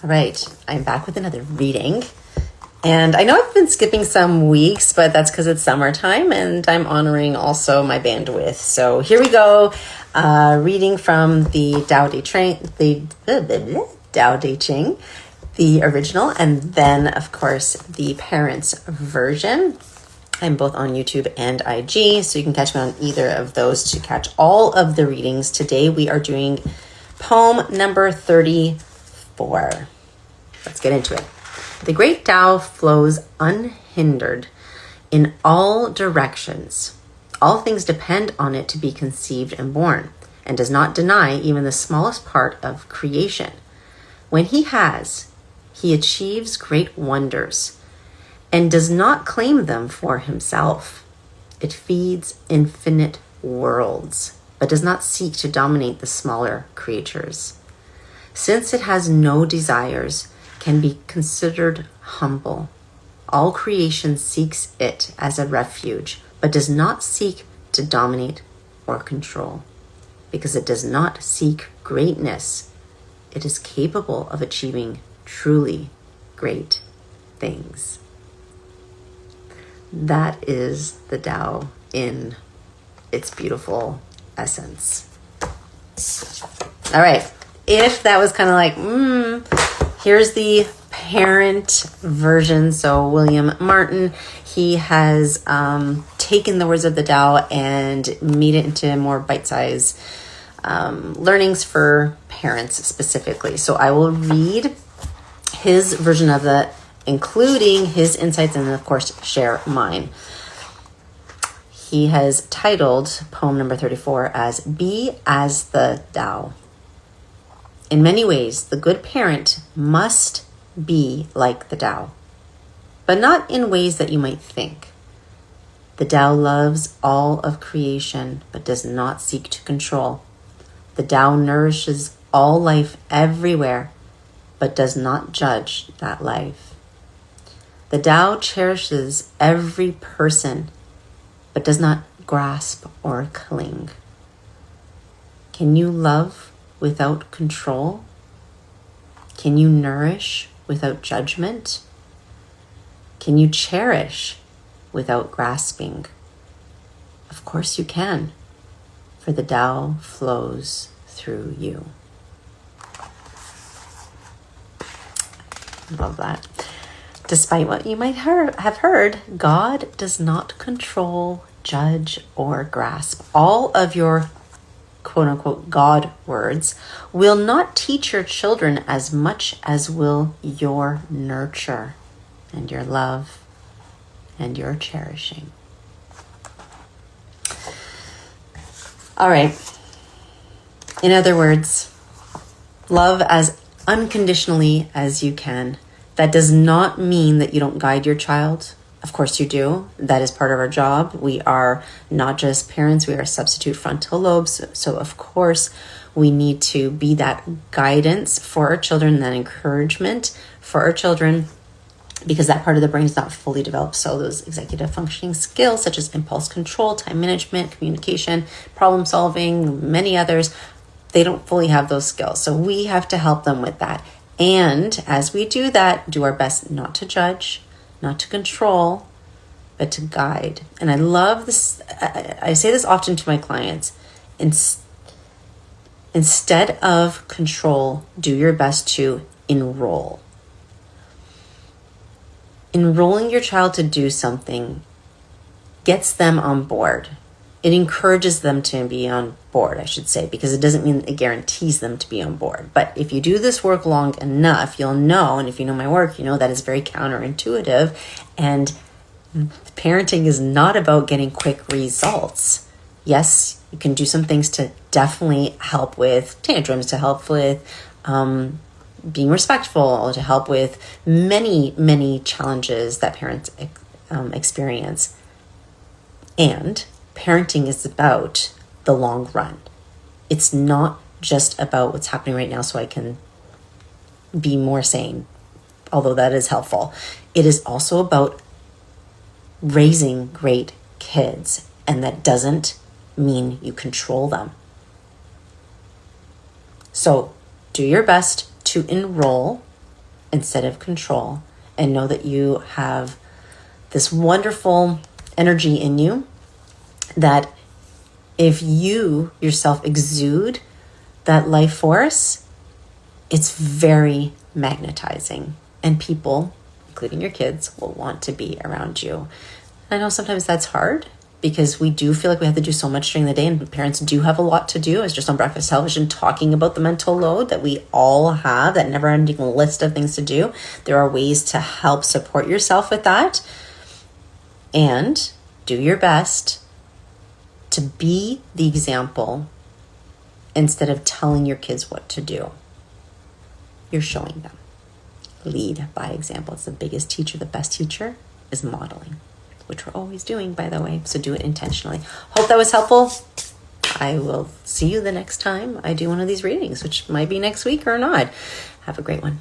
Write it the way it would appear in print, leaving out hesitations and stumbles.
All right, I'm back with another reading. And I know I've been skipping some weeks, but that's because it's summertime and I'm honoring also my bandwidth. So here we go. Reading from the Tao Te Ching, the original, and then, of course, the parents' version. I'm both on YouTube and IG, so you can catch me on either of those to catch all of the readings. Today we are doing poem number 34. Let's get into it. The great Tao flows unhindered in all directions. All things depend on it to be conceived and born, and does not deny even the smallest part of creation. When he has, he achieves great wonders, and does not claim them for himself. It feeds infinite worlds, but does not seek to dominate the smaller creatures. Since it has no desires, can be considered humble. All creation seeks it as a refuge, but does not seek to dominate or control. Because it does not seek greatness, it is capable of achieving truly great things. That is the Tao in its beautiful essence. All right. If that was kind of like, here's the parent version. So William Martin, he has taken the words of the Tao and made it into more bite-sized learnings for parents specifically. So I will read his version of that, including his insights, and of course share mine. He has titled poem number 34 as Be as the Tao. In many ways, the good parent must be like the Tao, but not in ways that you might think. The Tao loves all of creation, but does not seek to control. The Tao nourishes all life everywhere, but does not judge that life. The Tao cherishes every person, but does not grasp or cling. Can you love without control? Can you nourish without judgment? Can you cherish without grasping? Of course you can, for the Tao flows through you. Love that. Despite what you might have heard, God does not control, judge, or grasp. All of your quote-unquote God words will not teach your children as much as will your nurture and your love and your cherishing. All right. In other words, love as unconditionally as you can. That does not mean that you don't guide your child. Of course you do. That is part of our job. We are not just parents, we are substitute frontal lobes. So of course we need to be that guidance for our children, that encouragement for our children, because that part of the brain is not fully developed. So those executive functioning skills such as impulse control, time management, communication, problem solving, many others, they don't fully have those skills. So we have to help them with that. And as we do that, do our best not to judge, not to control, but to guide. And I love this. I say this often to my clients. Instead of control, do your best to enroll. Enrolling your child to do something gets them on board. It encourages them to be on board, I should say, because it doesn't mean it guarantees them to be on board. But if you do this work long enough, you'll know, and if you know my work, you know that is very counterintuitive. And parenting is not about getting quick results. Yes, you can do some things to definitely help with tantrums, to help with being respectful, to help with many, many challenges that parents experience. And parenting is about the long run. It's not just about what's happening right now so I can be more sane, although that is helpful. It is also about raising great kids, and that doesn't mean you control them. So do your best to enroll instead of control, and know that you have this wonderful energy in you that if you yourself exude that life force, it's very magnetizing, and people, including your kids, will want to be around you. I know sometimes that's hard because we do feel like we have to do so much during the day, and parents do have a lot to do. I was just on Breakfast Television talking about the mental load that we all have, that never-ending list of things to do. There are ways to help support yourself with that, and do your best to be the example instead of telling your kids what to do. You're showing them. Lead by example. It's the biggest teacher. The best teacher is modeling, which we're always doing, by the way. So do it intentionally. Hope that was helpful. I will see you the next time I do one of these readings, which might be next week or not. Have a great one.